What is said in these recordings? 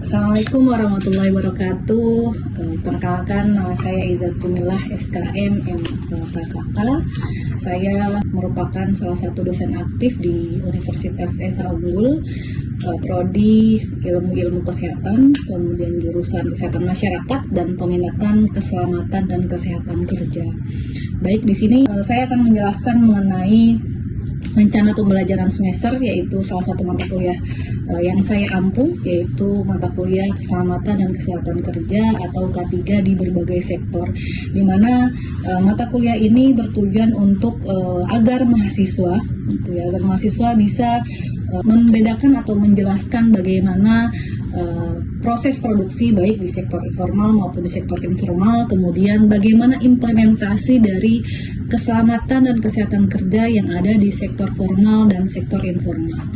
Assalamualaikum warahmatullahi wabarakatuh. Perkenalkan, nama saya Izzatunillah SKM MKKK. Saya merupakan salah satu dosen aktif di Universitas Esa Unggul, prodi ilmu kesehatan, kemudian jurusan kesehatan masyarakat dan peminatan keselamatan dan kesehatan kerja. Baik, di sini saya akan menjelaskan mengenai rencana pembelajaran semester, yaitu salah satu mata kuliah yang saya ampu, yaitu mata kuliah keselamatan dan kesehatan kerja atau K3 di berbagai sektor, di mana mata kuliah ini bertujuan untuk agar mahasiswa bisa membedakan atau menjelaskan bagaimana proses produksi baik di sektor informal maupun di sektor informal, kemudian bagaimana implementasi dari keselamatan dan kesehatan kerja yang ada di sektor formal dan sektor informal.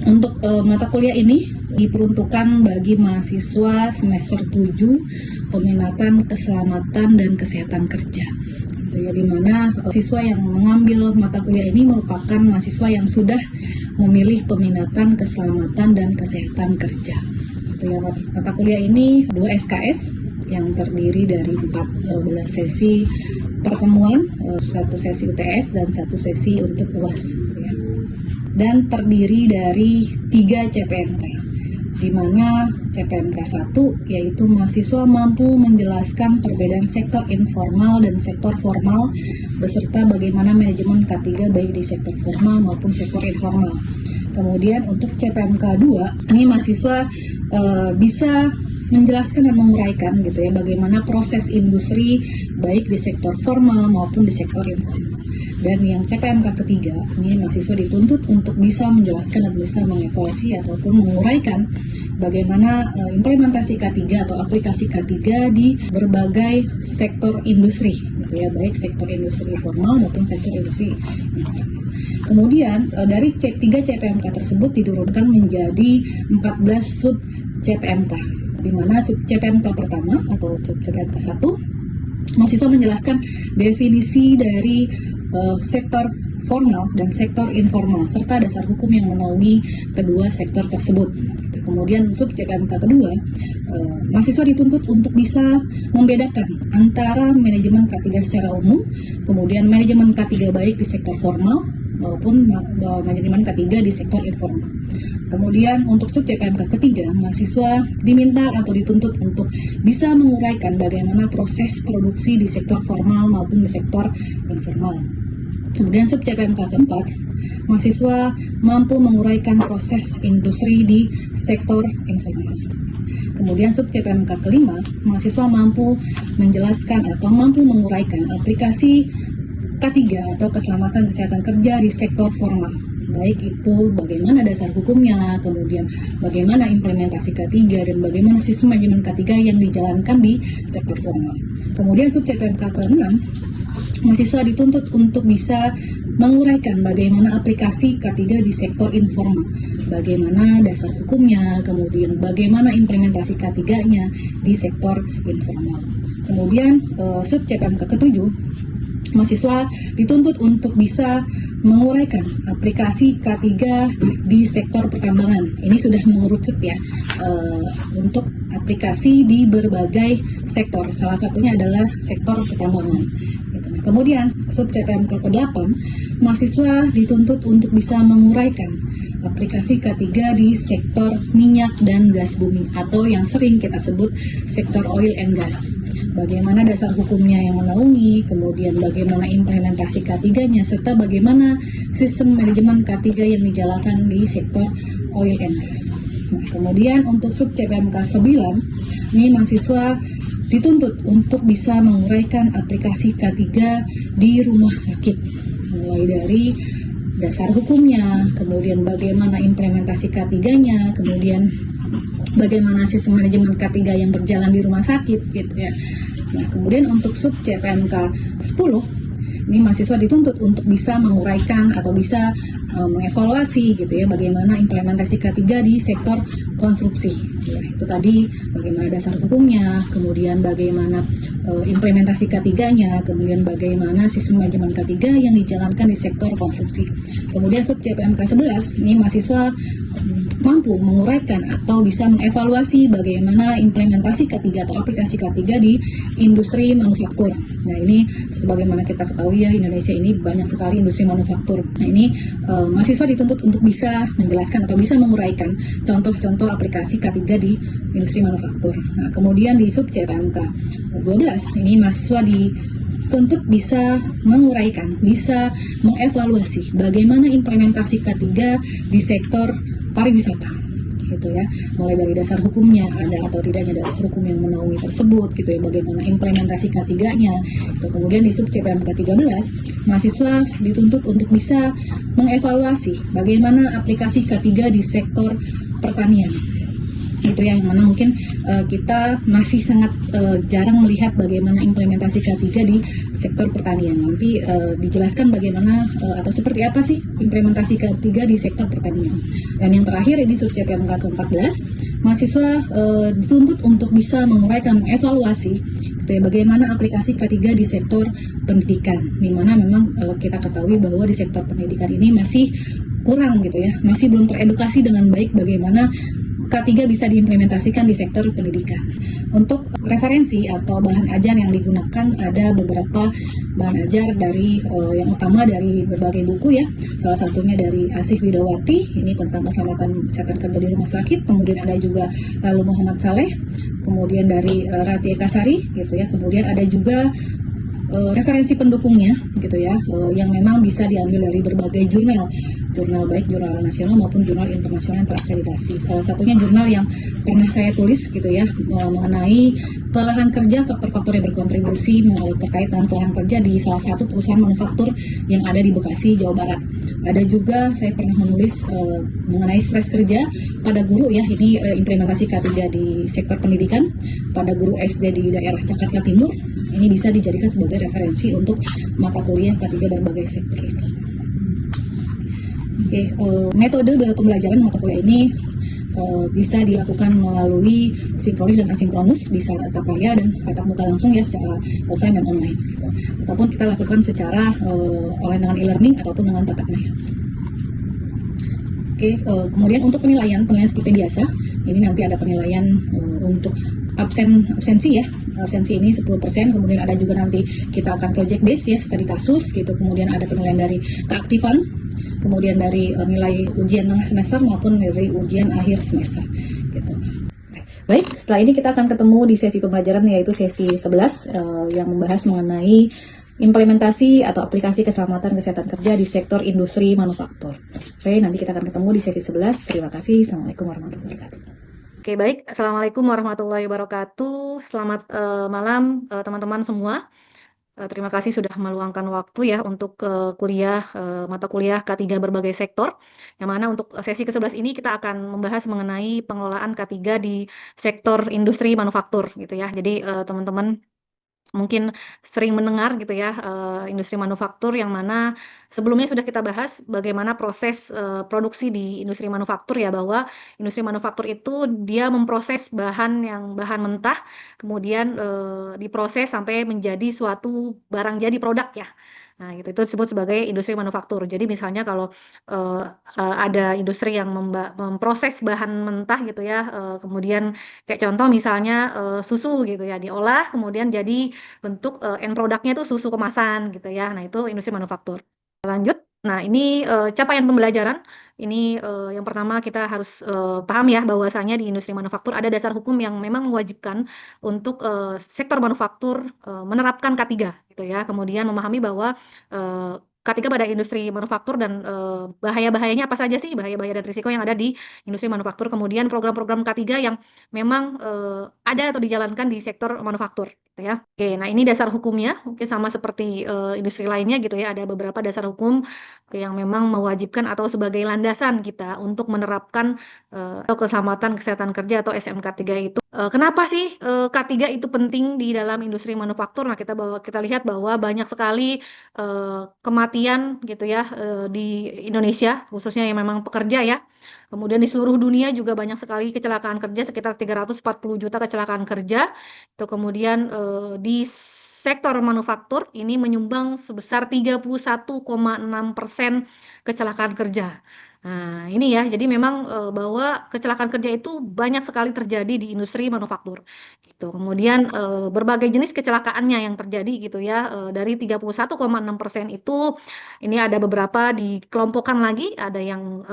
Untuk mata kuliah ini diperuntukkan bagi mahasiswa semester 7 peminatan keselamatan dan kesehatan kerja. Di mana siswa yang mengambil mata kuliah ini merupakan mahasiswa yang sudah memilih peminatan keselamatan dan kesehatan kerja. Mata kuliah ini 2 SKS yang terdiri dari 14 sesi pertemuan, 1 sesi UTS dan 1 sesi untuk UAS, dan terdiri dari 3 CPMK, di mana CPMK 1 yaitu mahasiswa mampu menjelaskan perbedaan sektor informal dan sektor formal beserta bagaimana manajemen K3 baik di sektor formal maupun sektor informal. Kemudian untuk CPMK 2 ini mahasiswa bisa menjelaskan dan menguraikan bagaimana proses industri baik di sektor formal maupun di sektor informal. Dan yang CPMK ketiga, ini mahasiswa dituntut untuk bisa menjelaskan dan bisa mengevaluasi ataupun menguraikan bagaimana implementasi K3 atau aplikasi K3 di berbagai sektor industri, baik sektor industri formal maupun sektor industri informal. Kemudian dari 3 CPMK tersebut diturunkan menjadi 14 sub CPMK, di mana sub CPMK pertama atau sub CPMK 1 mahasiswa menjelaskan definisi dari sektor formal dan sektor informal serta dasar hukum yang menaungi kedua sektor tersebut. Kemudian sub CPMK kedua, mahasiswa dituntut untuk bisa membedakan antara manajemen K3 secara umum, kemudian manajemen K3 baik di sektor formal maupun manajemen K3 di sektor informal. Kemudian untuk sub CPMK ketiga, mahasiswa diminta atau dituntut untuk bisa menguraikan bagaimana proses produksi di sektor formal maupun di sektor informal. Kemudian sub CPMK keempat, mahasiswa mampu menguraikan proses industri di sektor informal. Kemudian sub CPMK kelima, mahasiswa mampu menjelaskan atau mampu menguraikan aplikasi K3 atau keselamatan kesehatan kerja di sektor formal, baik itu bagaimana dasar hukumnya, kemudian bagaimana implementasi K3 dan bagaimana sistem manajemen K3 yang dijalankan di sektor formal. Kemudian sub CPMK ke-6, mahasiswa dituntut untuk bisa menguraikan bagaimana aplikasi K3 di sektor informal, bagaimana dasar hukumnya, kemudian bagaimana implementasi K3-nya di sektor informal. Kemudian sub CPMK ke-7, mahasiswa dituntut untuk bisa menguraikan aplikasi K3 di sektor pertambangan. Ini sudah mengerucut untuk aplikasi di berbagai sektor. Salah satunya adalah sektor pertambangan. Kemudian sub CPMK ke-8, mahasiswa dituntut untuk bisa menguraikan aplikasi K3 di sektor minyak dan gas bumi atau yang sering kita sebut sektor oil and gas. Bagaimana dasar hukumnya yang menaungi, kemudian bagaimana implementasi K3-nya, serta bagaimana sistem manajemen K3 yang dijalankan di sektor oil and gas. Nah, kemudian untuk sub CPMK 9, ini mahasiswa dituntut untuk bisa menguraikan aplikasi K3 di rumah sakit, mulai dari dasar hukumnya, kemudian bagaimana implementasi K3-nya, kemudian bagaimana sistem manajemen K3 yang berjalan di rumah sakit, Nah, kemudian untuk sub CPMK 10, ini mahasiswa dituntut untuk bisa menguraikan atau bisa mengevaluasi gitu ya bagaimana implementasi K3 di sektor konstruksi. Ya, itu tadi bagaimana dasar hukumnya, kemudian bagaimana implementasi K3-nya, kemudian bagaimana sistem manajemen K3 yang dijalankan di sektor konstruksi. Kemudian sub CPMK 11 ini mahasiswa mampu menguraikan atau bisa mengevaluasi bagaimana implementasi K3 atau aplikasi K3 di industri manufaktur. Nah, ini sebagaimana kita ketahui ya, Indonesia ini banyak sekali industri manufaktur. Nah, ini mahasiswa dituntut untuk bisa menjelaskan atau bisa menguraikan contoh-contoh aplikasi K3 di industri manufaktur. Nah, kemudian di sub CPMK 12 ini mahasiswa dituntut bisa menguraikan, bisa mengevaluasi bagaimana implementasi K3 di sektor pariwisata gitu ya, mulai dari dasar hukumnya ada atau tidaknya dasar hukum yang menaungi tersebut gitu ya, bagaimana implementasi K3-nya. Kemudian di sub CPMK 13 mahasiswa dituntut untuk bisa mengevaluasi bagaimana aplikasi K3 di sektor pertanian. Itu yang mana mungkin kita masih sangat jarang melihat bagaimana implementasi K3 di sektor pertanian. Nanti dijelaskan bagaimana atau seperti apa sih implementasi K3 di sektor pertanian. Dan yang terakhir di sub CPMK ke-14 mahasiswa dituntut untuk bisa menguraikan, mengevaluasi gitu ya, bagaimana aplikasi K3 di sektor pendidikan, di mana memang kita ketahui bahwa di sektor pendidikan ini masih kurang gitu ya, masih belum teredukasi dengan baik bagaimana K3 bisa diimplementasikan di sektor pendidikan. Untuk referensi atau bahan ajar yang digunakan ada beberapa bahan ajar dari yang utama dari berbagai buku ya. Salah satunya dari Asih Widawati, ini tentang keselamatan kesehatan kerja di rumah sakit. Kemudian ada juga Lalu Muhammad Saleh, kemudian dari Rati Ekasari gitu ya. Kemudian ada juga referensi pendukungnya gitu ya, yang memang bisa diambil dari berbagai jurnal baik jurnal nasional maupun jurnal internasional yang terakreditasi. Salah satunya jurnal yang pernah saya tulis gitu ya, mengenai kelelahan kerja, faktor-faktor yang berkontribusi terkait dengan kelelahan kerja di salah satu perusahaan manufaktur yang ada di Bekasi, Jawa Barat. Ada juga saya pernah menulis mengenai stres kerja pada guru ya, ini implementasi K3 di sektor pendidikan pada guru SD di daerah Jakarta Timur. Ini bisa dijadikan sebagai referensi untuk mata kuliah K3 berbagai sektor ini. Oke, metode dalam pembelajaran mata kuliah ini bisa dilakukan melalui sinkronis dan asinkronus, bisa tatap maya dan tatap muka langsung ya, secara offline dan online gitu. Ataupun kita lakukan secara online dengan e-learning ataupun dengan tatap maya. Oke, kemudian untuk penilaian seperti biasa, ini nanti ada penilaian untuk absensi ya. Absensi ini 10%, kemudian ada juga nanti kita akan project base ya, studi kasus gitu. Kemudian ada penilaian dari keaktifan, kemudian dari nilai ujian tengah semester maupun dari ujian akhir semester gitu. Baik, setelah ini kita akan ketemu di sesi pembelajaran yaitu sesi 11 yang membahas mengenai implementasi atau aplikasi keselamatan kesehatan kerja di sektor industri manufaktur. Oke, nanti kita akan ketemu di sesi 11. Terima kasih. Assalamualaikum warahmatullahi wabarakatuh. Oke, baik. Assalamualaikum warahmatullahi wabarakatuh. Selamat malam teman-teman semua. Terima kasih sudah meluangkan waktu ya untuk mata kuliah K3 berbagai sektor. Yang mana untuk sesi ke-11 ini kita akan membahas mengenai pengelolaan K3 di sektor industri manufaktur gitu ya. Jadi teman-teman mungkin sering mendengar gitu ya, industri manufaktur yang mana sebelumnya sudah kita bahas bagaimana proses produksi di industri manufaktur ya, bahwa industri manufaktur itu dia memproses bahan mentah, kemudian diproses sampai menjadi suatu barang jadi produk ya. Nah, itu disebut sebagai industri manufaktur. Jadi misalnya kalau ada industri yang memproses bahan mentah gitu ya, kemudian kayak contoh misalnya susu gitu ya, diolah kemudian jadi bentuk end produknya itu susu kemasan gitu ya. Nah, itu industri manufaktur. Lanjut. Nah, ini capaian pembelajaran. Ini yang pertama kita harus paham ya bahwasanya di industri manufaktur ada dasar hukum yang memang mewajibkan untuk sektor manufaktur menerapkan K3 gitu ya. Kemudian memahami bahwa K3 pada industri manufaktur dan bahaya-bahayanya apa saja sih, bahaya-bahaya dan risiko yang ada di industri manufaktur. Kemudian program-program K3 yang memang ada atau dijalankan di sektor manufaktur gitu ya. Oke, nah ini dasar hukumnya. Mungkin sama seperti industri lainnya gitu ya, ada beberapa dasar hukum yang memang mewajibkan atau sebagai landasan kita untuk menerapkan keselamatan kesehatan kerja atau SMK3 itu Kenapa sih K3 itu penting di dalam industri manufaktur? Nah, kita lihat bahwa banyak sekali kematian gitu ya di Indonesia, khususnya yang memang pekerja ya. Kemudian di seluruh dunia juga banyak sekali kecelakaan kerja, sekitar 340 juta kecelakaan kerja. Itu kemudian di sektor manufaktur ini menyumbang sebesar 31,6% kecelakaan kerja. Nah, ini ya, jadi memang bahwa kecelakaan kerja itu banyak sekali terjadi di industri manufaktur gitu. Kemudian berbagai jenis kecelakaannya yang terjadi gitu ya. Dari 31,6% itu ini ada beberapa dikelompokkan lagi, ada yang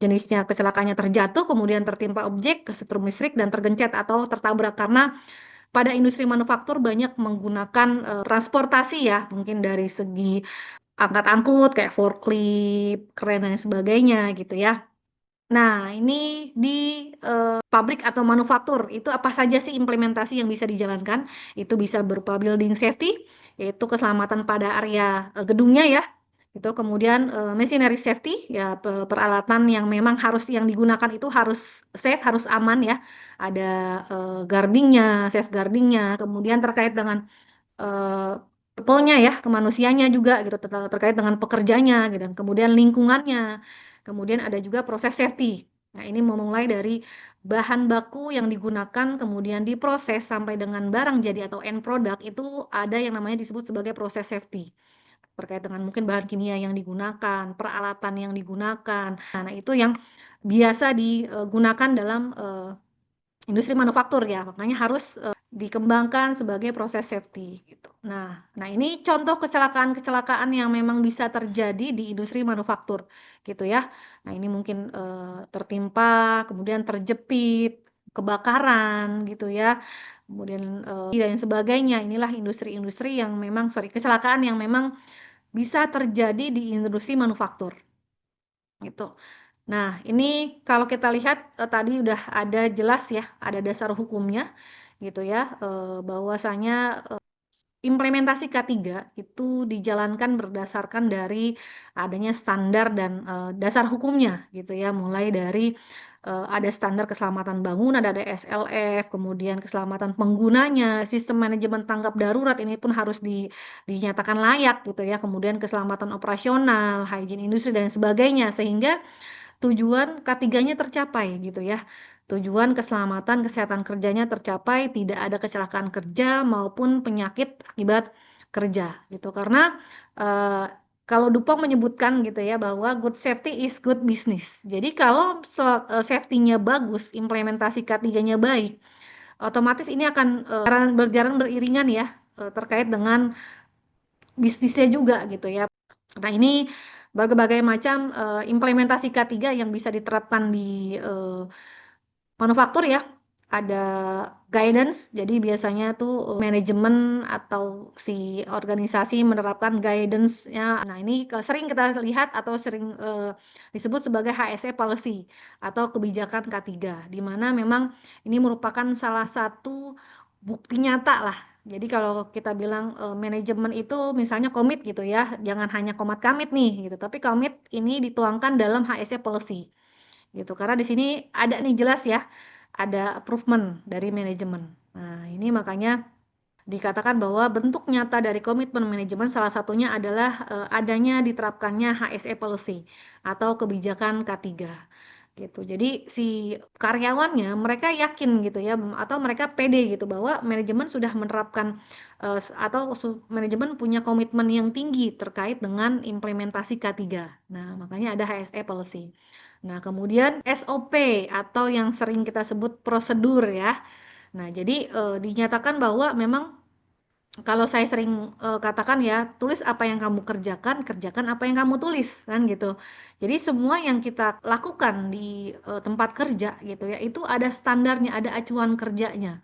jenisnya kecelakaannya terjatuh, kemudian tertimpa objek, kesetrum listrik dan tergencet atau tertabrak karena pada industri manufaktur banyak menggunakan transportasi ya, mungkin dari segi angkat-angkut kayak forklift, kren dan sebagainya gitu ya. Nah, ini di pabrik atau manufaktur itu apa saja sih implementasi yang bisa dijalankan? Itu bisa berupa building safety, yaitu keselamatan pada area gedungnya ya. Itu kemudian machinery safety, ya peralatan yang memang harus yang digunakan itu harus safe, harus aman ya. Ada guardingnya, safeguardingnya. Kemudian terkait dengan eh people-nya ya, ke manusianya juga gitu, terkait dengan pekerjanya gitu, dan kemudian lingkungannya. Kemudian ada juga proses safety. Nah, ini memulai dari bahan baku yang digunakan, kemudian diproses sampai dengan barang jadi atau end product itu ada yang namanya disebut sebagai proses safety. Terkait dengan mungkin bahan kimia yang digunakan, peralatan yang digunakan. Nah, itu yang biasa digunakan dalam industri manufaktur ya, makanya harus dikembangkan sebagai proses safety gitu. Nah ini contoh kecelakaan-kecelakaan yang memang bisa terjadi di industri manufaktur gitu ya. Nah ini mungkin tertimpa, kemudian terjepit, kebakaran gitu ya. Kemudian dan sebagainya. Inilah industri-industri yang memang kecelakaan yang memang bisa terjadi di industri manufaktur gitu. Nah, ini kalau kita lihat tadi udah ada jelas ya, ada dasar hukumnya gitu ya, bahwasanya implementasi K3 itu dijalankan berdasarkan dari adanya standar dan dasar hukumnya gitu ya, mulai dari ada standar keselamatan bangunan, ada SLF, kemudian keselamatan penggunanya, sistem manajemen tanggap darurat ini pun harus dinyatakan layak gitu ya, kemudian keselamatan operasional, hygiene industri dan sebagainya, sehingga tujuan K3-nya tercapai gitu ya. Tujuan keselamatan kesehatan kerjanya tercapai, tidak ada kecelakaan kerja maupun penyakit akibat kerja gitu. Karena eh, kalau Dupont menyebutkan gitu ya bahwa good safety is good business. Jadi kalau safety-nya bagus, implementasi K3-nya baik, otomatis ini akan berjalan beriringan ya terkait dengan bisnisnya juga gitu ya. Nah, ini berbagai macam implementasi K3 yang bisa diterapkan di manufaktur ya. Ada guidance, jadi biasanya tuh manajemen atau si organisasi menerapkan guidance-nya. Nah, ini sering kita lihat atau sering disebut sebagai HSE policy atau kebijakan K3, di mana memang ini merupakan salah satu bukti nyata lah. Jadi kalau kita bilang manajemen itu misalnya komit gitu ya, jangan hanya komat kamit nih gitu, tapi komit ini dituangkan dalam HSE policy gitu. Karena di sini ada nih jelas ya, ada improvement dari manajemen. Nah, ini makanya dikatakan bahwa bentuk nyata dari komitmen manajemen salah satunya adalah adanya diterapkannya HSE policy atau kebijakan K3 gitu. Jadi si karyawannya mereka yakin gitu ya atau mereka pede gitu bahwa manajemen sudah menerapkan atau manajemen punya komitmen yang tinggi terkait dengan implementasi K3. Nah, makanya ada HSE policy. Nah, kemudian SOP atau yang sering kita sebut prosedur ya. Nah, jadi dinyatakan bahwa memang kalau saya sering katakan ya, tulis apa yang kamu kerjakan, kerjakan apa yang kamu tulis, kan gitu. Jadi semua yang kita lakukan di tempat kerja gitu ya, itu ada standarnya, ada acuan kerjanya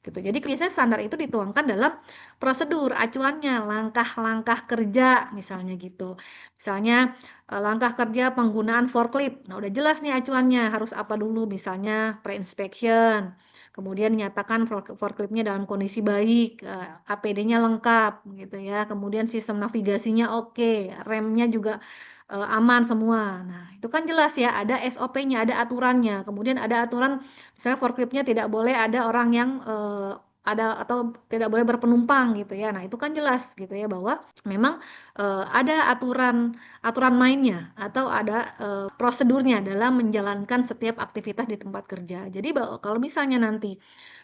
gitu. Jadi biasanya standar itu dituangkan dalam prosedur, acuannya, langkah-langkah kerja misalnya gitu. Misalnya langkah kerja penggunaan forklift. Nah, udah jelas nih acuannya, harus apa dulu misalnya pre-inspection. Kemudian nyatakan forkliftnya dalam kondisi baik, APD-nya lengkap gitu ya. Kemudian sistem navigasinya oke, remnya juga aman semua. Nah, itu kan jelas ya, ada SOP-nya, ada aturannya. Kemudian ada aturan, misalnya forkliftnya tidak boleh ada orang yang ada atau tidak boleh berpenumpang gitu ya. Nah, itu kan jelas gitu ya bahwa memang ada aturan aturan mainnya atau ada prosedurnya dalam menjalankan setiap aktivitas di tempat kerja. Jadi kalau misalnya nanti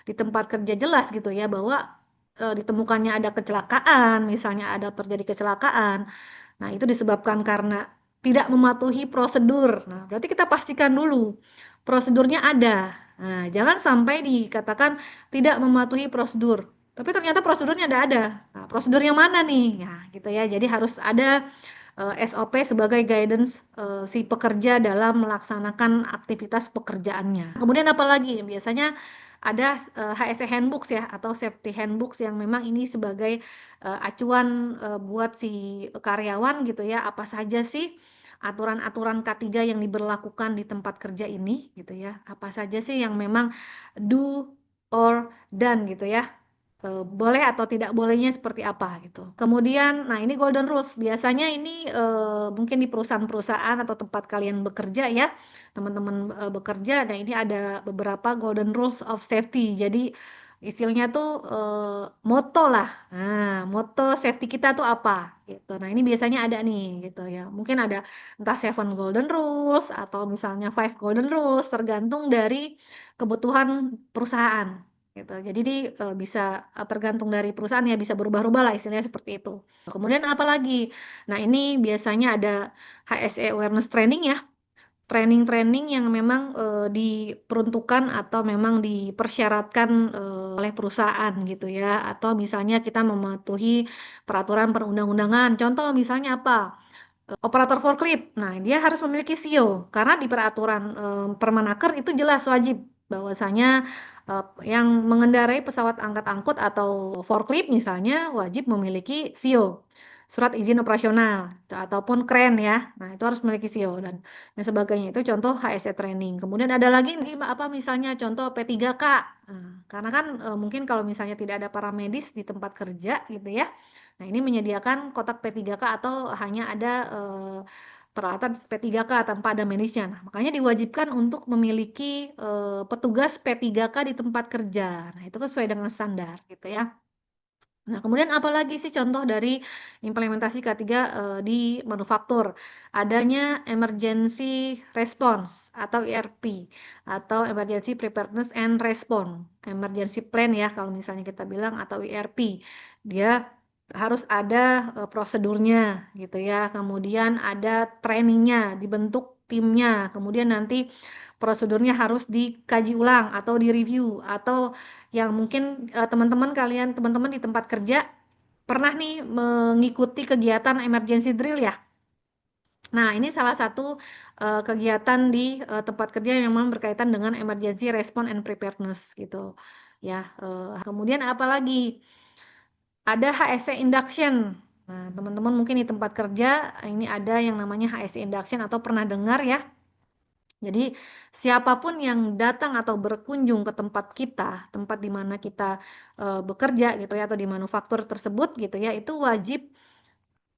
di tempat kerja jelas gitu ya bahwa ditemukannya ada kecelakaan, misalnya ada terjadi kecelakaan. Nah, itu disebabkan karena tidak mematuhi prosedur. Nah, berarti kita pastikan dulu prosedurnya ada. Nah, jangan sampai dikatakan tidak mematuhi prosedur. Tapi ternyata prosedurnya ada. Nah, prosedur yang mana nih? Ya, gitu ya. Jadi harus ada SOP sebagai guidance si pekerja dalam melaksanakan aktivitas pekerjaannya. Kemudian apalagi biasanya ada HSE handbooks ya atau safety handbooks yang memang ini sebagai acuan buat si karyawan gitu ya, apa saja sih aturan-aturan K3 yang diberlakukan di tempat kerja ini gitu ya. Apa saja sih yang memang do or done gitu ya, boleh atau tidak bolehnya seperti apa gitu. Kemudian, nah ini golden rules. Biasanya ini mungkin di perusahaan-perusahaan atau tempat kalian bekerja ya, teman-teman bekerja. Nah ini ada beberapa golden rules of safety. Jadi istilahnya tuh moto lah. Nah, moto safety kita tuh apa gitu. Nah ini biasanya ada nih gitu ya. Mungkin ada entah seven golden rules atau misalnya five golden rules, tergantung dari kebutuhan perusahaan gitu. Jadi bisa tergantung dari perusahaan ya, bisa berubah-ubah lah istilahnya seperti itu. Kemudian apa lagi? Nah, ini biasanya ada HSE awareness training ya. Training-training yang memang diperuntukkan atau memang dipersyaratkan oleh perusahaan gitu ya. Atau misalnya kita mematuhi peraturan perundang-undangan. Contoh misalnya apa? Operator forklift. Nah, dia harus memiliki SIO karena di peraturan Permenaker itu jelas wajib bahwasanya yang mengendarai pesawat angkat-angkut atau forklift misalnya wajib memiliki SIO, surat izin operasional ataupun kren ya. Nah, itu harus memiliki SIO dan sebagainya. Itu contoh HSE training. Kemudian ada lagi apa misalnya contoh P3K. Nah, karena kan mungkin kalau misalnya tidak ada paramedis di tempat kerja gitu ya. Nah, ini menyediakan kotak P3K atau hanya ada peralatan P3K tanpa ada medisnya. Nah, makanya diwajibkan untuk memiliki petugas P3K di tempat kerja. Nah, itu kan sesuai dengan standar gitu ya. Nah, kemudian apalagi sih contoh dari implementasi K3 di manufaktur? Adanya emergency response atau ERP atau emergency preparedness and response. Emergency plan ya kalau misalnya kita bilang atau ERP. Dia harus ada prosedurnya gitu ya. Kemudian ada trainingnya, dibentuk timnya. Kemudian nanti prosedurnya harus dikaji ulang atau direview atau yang mungkin teman-teman di tempat kerja pernah nih mengikuti kegiatan emergency drill ya. Nah, ini salah satu kegiatan di tempat kerja yang memang berkaitan dengan emergency response and preparedness gitu. Ya, kemudian apalagi ada HSE induction. Nah, teman-teman mungkin di tempat kerja ini ada yang namanya HSE induction atau pernah dengar ya. Jadi siapapun yang datang atau berkunjung ke tempat kita, tempat di mana kita bekerja gitu ya atau di manufaktur tersebut gitu ya, itu wajib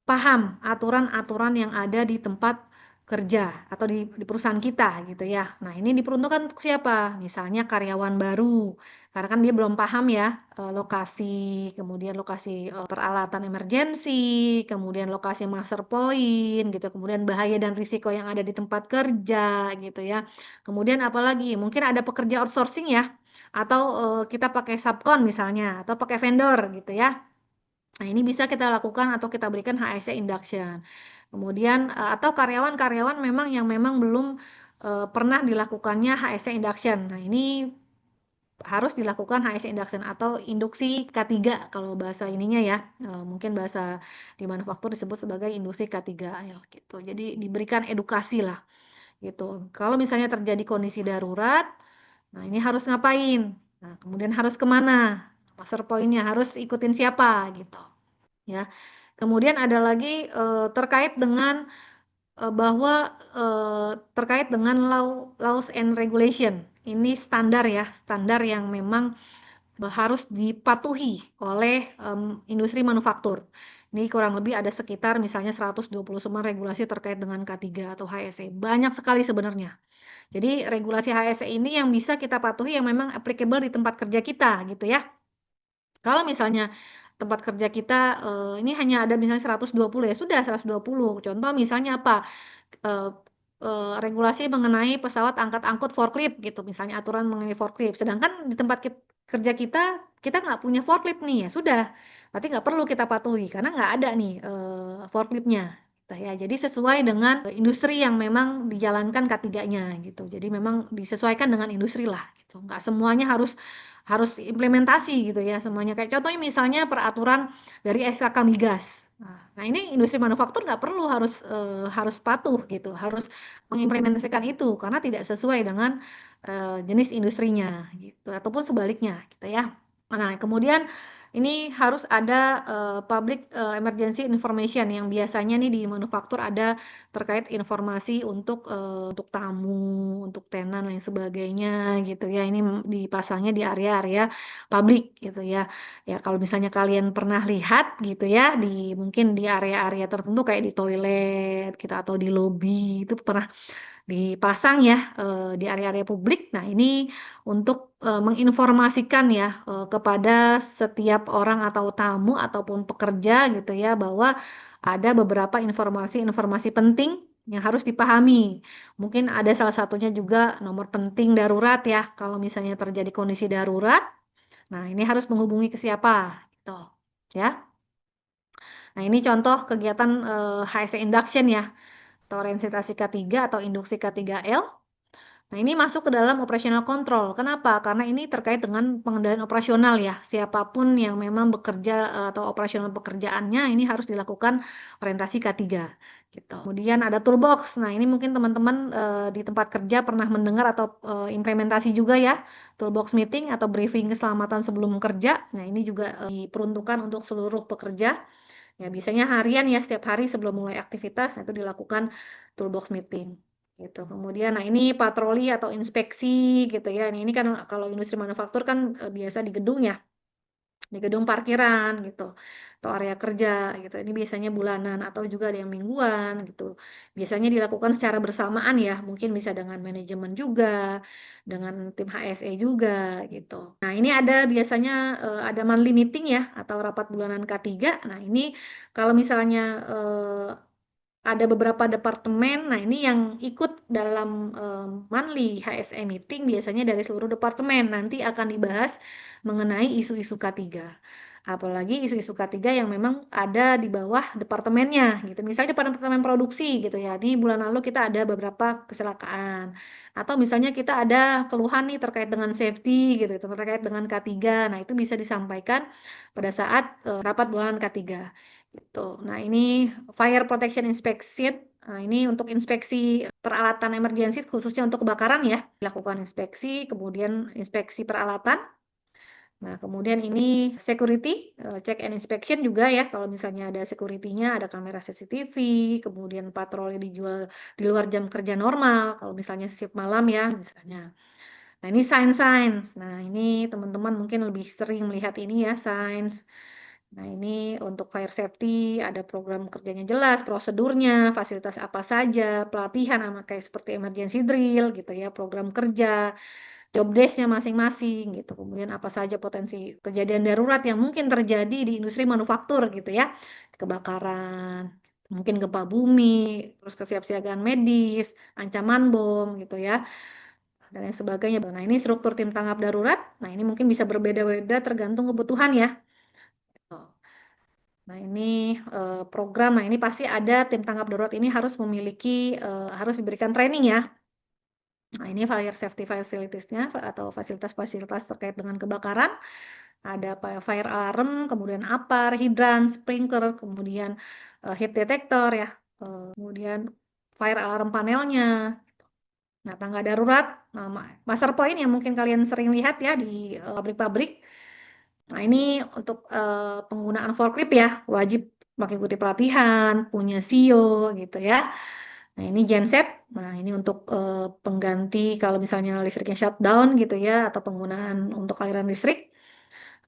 paham aturan-aturan yang ada di tempat kerja atau di perusahaan kita gitu ya. Nah, ini diperuntukkan untuk siapa? Misalnya karyawan baru. Karena kan dia belum paham ya lokasi, kemudian lokasi peralatan emergensi, kemudian lokasi master point gitu, kemudian bahaya dan risiko yang ada di tempat kerja gitu ya. Kemudian apalagi? Mungkin ada pekerja outsourcing ya atau kita pakai subkon misalnya atau pakai vendor gitu ya. Nah, ini bisa kita lakukan atau kita berikan HSE induction. Kemudian atau karyawan-karyawan memang yang memang belum pernah dilakukannya HSE induction. Nah, ini harus dilakukan HSE induction atau induksi K3 kalau bahasa ininya ya. Mungkin bahasa di manufaktur disebut sebagai induksi K3 ya gitu. Jadi diberikan edukasi lah gitu. Kalau misalnya terjadi kondisi darurat, nah ini harus ngapain? Nah, kemudian harus kemana? Master point-nya harus ikutin siapa gitu ya. Kemudian ada lagi terkait dengan bahwa terkait dengan laws and regulation. Ini standar ya, standar yang memang harus dipatuhi oleh industri manufaktur. Ini kurang lebih ada sekitar misalnya 129 regulasi terkait dengan K3 atau HSE. Banyak sekali sebenarnya. Jadi regulasi HSE ini yang bisa kita patuhi yang memang applicable di tempat kerja kita gitu ya. Kalau misalnya tempat kerja kita ini hanya ada misalnya 120 ya sudah 120. Contoh misalnya apa? Eh, Regulasi mengenai pesawat angkut forklift gitu, misalnya aturan mengenai forklift. Sedangkan di tempat kerja kita nggak punya forklift nih ya sudah, berarti nggak perlu kita patuhi karena nggak ada nih forkliftnya. Gitu ya. Jadi sesuai dengan industri yang memang dijalankan K3-nya gitu. Jadi memang disesuaikan dengan industri lah gitu. Nggak semuanya harus harus implementasi gitu ya semuanya. Kayak contohnya misalnya peraturan dari SKK Migas. Nah, ini industri manufaktur nggak perlu harus patuh gitu, harus mengimplementasikan itu karena tidak sesuai dengan jenis industrinya gitu, ataupun sebaliknya gitu ya. Nah, kemudian ini harus ada public emergency information yang biasanya nih di manufaktur ada terkait informasi untuk tamu, untuk tenan lain sebagainya gitu ya. Ini dipasangnya di area-area publik gitu ya. Ya, kalau misalnya kalian pernah lihat gitu ya mungkin di area-area tertentu kayak di toilet gitu atau di lobi itu pernah dipasang ya di area-area publik. Nah, ini untuk menginformasikan ya kepada setiap orang atau tamu ataupun pekerja gitu ya bahwa ada beberapa informasi-informasi penting yang harus dipahami. Mungkin ada salah satunya juga nomor penting darurat ya. Kalau misalnya terjadi kondisi darurat, nah ini harus menghubungi ke siapa gitu ya. Nah, ini contoh kegiatan HSE induction ya atau orientasi K3 atau induksi K3L. Nah, ini masuk ke dalam operational control. Kenapa? Karena ini terkait dengan pengendalian operasional ya. Siapapun yang memang bekerja atau operasional pekerjaannya ini harus dilakukan orientasi K3 gitu. Kemudian ada toolbox. Nah, ini mungkin teman-teman di tempat kerja pernah mendengar atau implementasi juga ya. Toolbox meeting atau briefing keselamatan sebelum kerja. Nah, ini juga diperuntukkan untuk seluruh pekerja. Ya, biasanya harian ya, setiap hari sebelum mulai aktivitas itu dilakukan toolbox meeting gitu. Kemudian nah ini patroli atau inspeksi gitu ya. Ini kan kalau industri manufaktur kan biasa di gedung ya, di gedung parkiran gitu atau area kerja gitu. Ini biasanya bulanan atau juga ada yang mingguan gitu. Biasanya dilakukan secara bersamaan ya, mungkin bisa dengan manajemen juga, dengan tim HSE juga gitu. Nah, ini ada biasanya ada monthly meeting ya atau rapat bulanan K3. Nah, ini kalau misalnya ada beberapa departemen, nah ini yang ikut dalam monthly HSE meeting biasanya dari seluruh departemen. Nanti akan dibahas mengenai isu-isu K3. Apalagi isu-isu K3 yang memang ada di bawah departemennya gitu. Misalnya departemen produksi gitu ya. Ini bulan lalu kita ada beberapa kecelakaan. Atau misalnya kita ada keluhan nih terkait dengan safety gitu, terkait dengan K3. Nah, itu bisa disampaikan pada saat rapat bulanan K3 gitu. Nah, ini fire protection inspection. Nah, ini untuk inspeksi peralatan emergensi khususnya untuk kebakaran ya. Dilakukan inspeksi, kemudian inspeksi peralatan. Nah, kemudian ini security, check and inspection juga ya. Kalau misalnya ada security-nya, ada kamera CCTV, kemudian patroli dijual di luar jam kerja normal. Kalau misalnya shift malam ya, misalnya. Nah, ini sign-signs. Nah, ini teman-teman mungkin lebih sering melihat ini ya, signs. Nah, ini untuk fire safety, ada program kerjanya jelas, prosedurnya, fasilitas apa saja, pelatihan sama kayak seperti emergency drill gitu ya, program kerja, job desk-nya masing-masing gitu. Kemudian apa saja potensi kejadian darurat yang mungkin terjadi di industri manufaktur gitu ya. Kebakaran, mungkin gempa bumi, terus kesiapsiagaan medis, ancaman bom gitu ya dan lain sebagainya. Nah, ini struktur tim tanggap darurat. Nah, ini mungkin bisa berbeda-beda tergantung kebutuhan ya. Nah, ini program. Nah, ini pasti ada tim tanggap darurat ini harus memiliki, harus diberikan training ya. Nah, ini fire safety facilities-nya atau fasilitas-fasilitas terkait dengan kebakaran. Ada fire alarm, kemudian APAR, hidran, sprinkler, kemudian heat detector ya. Kemudian fire alarm panelnya. Nah, tangga darurat, nah, master point yang mungkin kalian sering lihat ya di pabrik-pabrik. Nah, ini untuk penggunaan forklift ya, wajib mengikuti pelatihan, punya SIO gitu ya. Nah, ini genset. Nah, ini untuk pengganti kalau misalnya listriknya shutdown gitu ya, atau penggunaan untuk aliran listrik.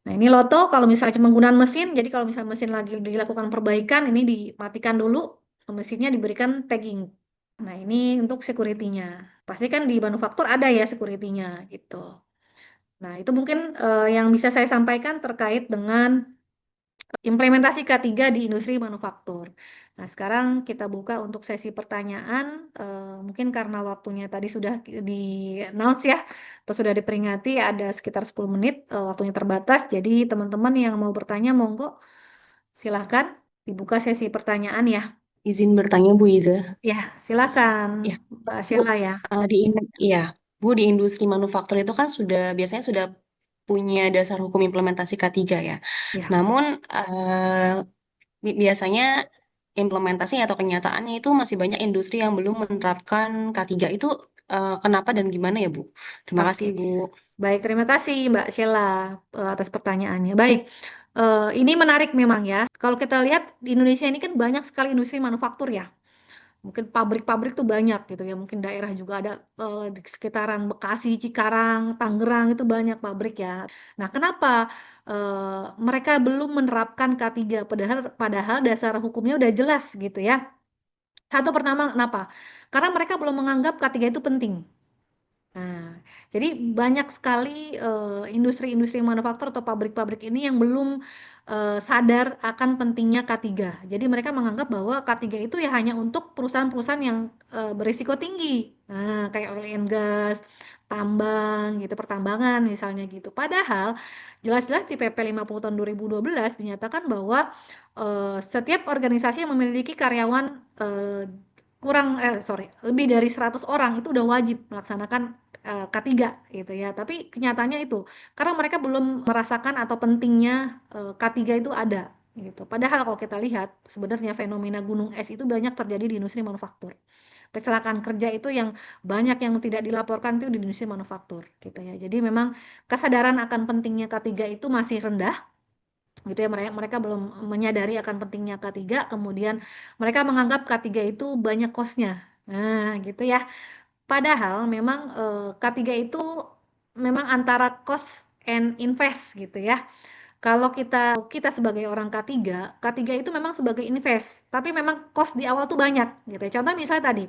Nah, ini loto kalau misalnya penggunaan mesin, jadi kalau misalnya mesin lagi dilakukan perbaikan, ini dimatikan dulu, mesinnya diberikan tagging. Nah, ini untuk security-nya. Pasti kan di manufaktur ada ya security-nya gitu. Nah, itu mungkin yang bisa saya sampaikan terkait dengan implementasi K3 di industri manufaktur. Nah, sekarang kita buka untuk sesi pertanyaan. Mungkin karena waktunya tadi sudah di-announce ya, atau sudah diperingati ada sekitar 10 menit, waktunya terbatas. Jadi teman-teman yang mau bertanya, monggo silahkan dibuka sesi pertanyaan ya. Izin bertanya Bu Iza. Ya, silakan Ya, Mbak Bu, Sheila ya. iya, Bu di industri manufaktur itu kan biasanya sudah punya dasar hukum implementasi K3 ya. Ya. Namun biasanya implementasi atau kenyataannya itu masih banyak industri yang belum menerapkan K3 itu kenapa dan gimana ya Bu? Terima Oke. kasih Bu. Baik, terima kasih Mbak Sheila atas pertanyaannya. Baik, ini menarik memang ya. Kalau kita lihat di Indonesia ini kan banyak sekali industri manufaktur ya. Mungkin pabrik-pabrik tuh banyak gitu ya. Mungkin daerah juga ada di sekitaran Bekasi, Cikarang, Tangerang itu banyak pabrik ya. Nah, kenapa mereka belum menerapkan K3 padahal padahal dasar hukumnya udah jelas gitu ya. Satu pertama kenapa? Karena mereka belum menganggap K3 itu penting. Nah, jadi banyak sekali industri-industri manufaktur atau pabrik-pabrik ini yang belum sadar akan pentingnya K3. Jadi mereka menganggap bahwa K3 itu ya hanya untuk perusahaan-perusahaan yang berisiko tinggi. Nah, kayak oil and gas, tambang gitu, pertambangan misalnya gitu. Padahal jelas-jelas di PP 50 tahun 2012 dinyatakan bahwa setiap organisasi yang memiliki karyawan lebih dari 100 orang itu udah wajib melaksanakan K3 gitu ya. Tapi kenyataannya itu karena mereka belum merasakan atau pentingnya K3 itu ada gitu. Padahal kalau kita lihat sebenarnya fenomena gunung es itu banyak terjadi di industri manufaktur. Kecelakaan kerja itu yang banyak yang tidak dilaporkan itu di industri manufaktur gitu ya. Jadi memang kesadaran akan pentingnya K3 itu masih rendah gitu ya, mereka belum menyadari akan pentingnya K3, kemudian mereka menganggap K3 itu banyak kosnya. Nah, gitu ya. Padahal memang K3 itu memang antara cost and invest gitu ya. Kalau kita kita sebagai orang K3 itu memang sebagai invest, tapi memang cost di awal tuh banyak gitu ya. Contoh misalnya tadi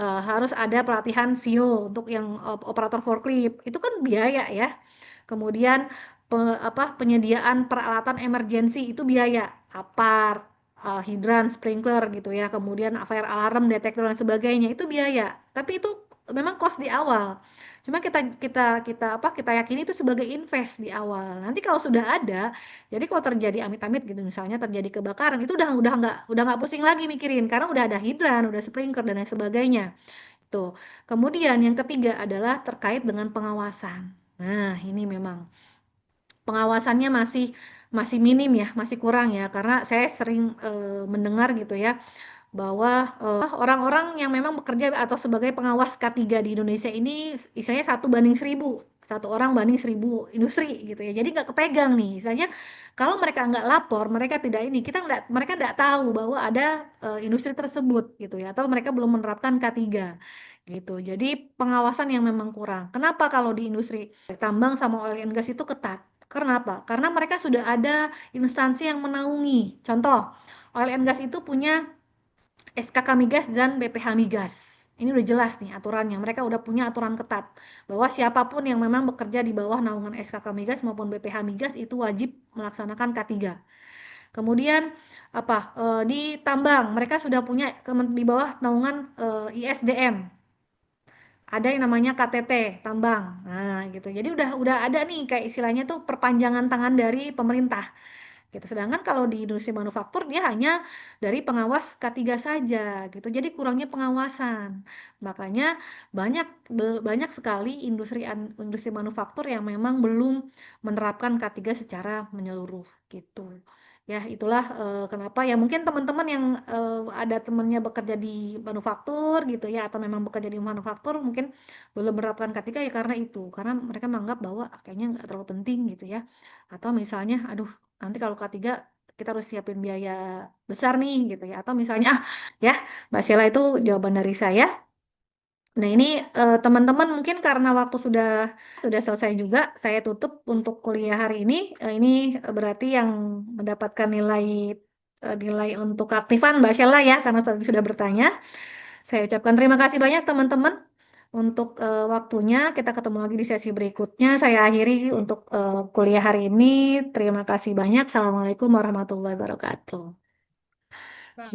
harus ada pelatihan SEO untuk yang operator forklift, itu kan biaya ya. Kemudian penyediaan peralatan emergensi itu biaya, apar, hidran, sprinkler gitu ya. Kemudian fire alarm, detektor dan sebagainya itu biaya. Tapi itu memang cost di awal. Cuma kita kita kita kita yakini itu sebagai invest di awal. Nanti kalau sudah ada, jadi kalau terjadi amit-amit gitu misalnya terjadi kebakaran itu udah nggak pusing lagi mikirin karena udah ada hidran, udah sprinkler dan lain sebagainya. Tuh. Kemudian yang ketiga adalah terkait dengan pengawasan. Nah, ini memang pengawasannya masih masih minim ya, masih kurang ya, karena saya sering mendengar gitu ya bahwa orang-orang yang memang bekerja atau sebagai pengawas K3 di Indonesia ini istilahnya 1 banding 1000, 1 orang banding 1000 industri gitu ya. Jadi nggak kepegang nih, misalnya kalau mereka nggak lapor, mereka tidak ini, mereka nggak tahu bahwa ada industri tersebut gitu ya, atau mereka belum menerapkan K3 gitu. Jadi pengawasan yang memang kurang. Kenapa kalau di industri tambang sama oil and gas itu ketat? Kenapa? Karena mereka sudah ada instansi yang menaungi. Contoh, oil and gas itu punya SKK Migas dan BPH Migas. Ini udah jelas nih aturannya. Mereka udah punya aturan ketat bahwa siapapun yang memang bekerja di bawah naungan SKK Migas maupun BPH Migas itu wajib melaksanakan K3. Kemudian di tambang mereka sudah punya di bawah naungan ISDM. Ada yang namanya KTT tambang. Nah, gitu. Jadi udah ada nih kayak istilahnya tuh perpanjangan tangan dari pemerintah gitu. Sedangkan kalau di industri manufaktur dia hanya dari pengawas K3 saja gitu. Jadi kurangnya pengawasan. Makanya banyak sekali industri manufaktur yang memang belum menerapkan K3 secara menyeluruh gitu. Ya, itulah kenapa ya mungkin teman-teman yang ada temannya bekerja di manufaktur gitu ya atau memang bekerja di manufaktur mungkin belum menerapkan K3 ya karena itu. Karena mereka menganggap bahwa kayaknya nggak terlalu penting gitu ya. Atau misalnya aduh nanti kalau K3 kita harus siapin biaya besar nih gitu ya atau misalnya ya Mbak Sheila itu jawaban dari saya. Nah, ini teman-teman mungkin karena waktu sudah selesai juga, saya tutup untuk kuliah hari ini. Ini berarti yang mendapatkan nilai untuk keaktifan Mbak Sheila ya, karena tadi sudah bertanya. Saya ucapkan terima kasih banyak teman-teman untuk waktunya. Kita ketemu lagi di sesi berikutnya. Saya akhiri untuk kuliah hari ini. Terima kasih banyak. Assalamualaikum warahmatullahi wabarakatuh.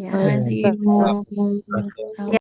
Ya. Terima kasih, Ibu.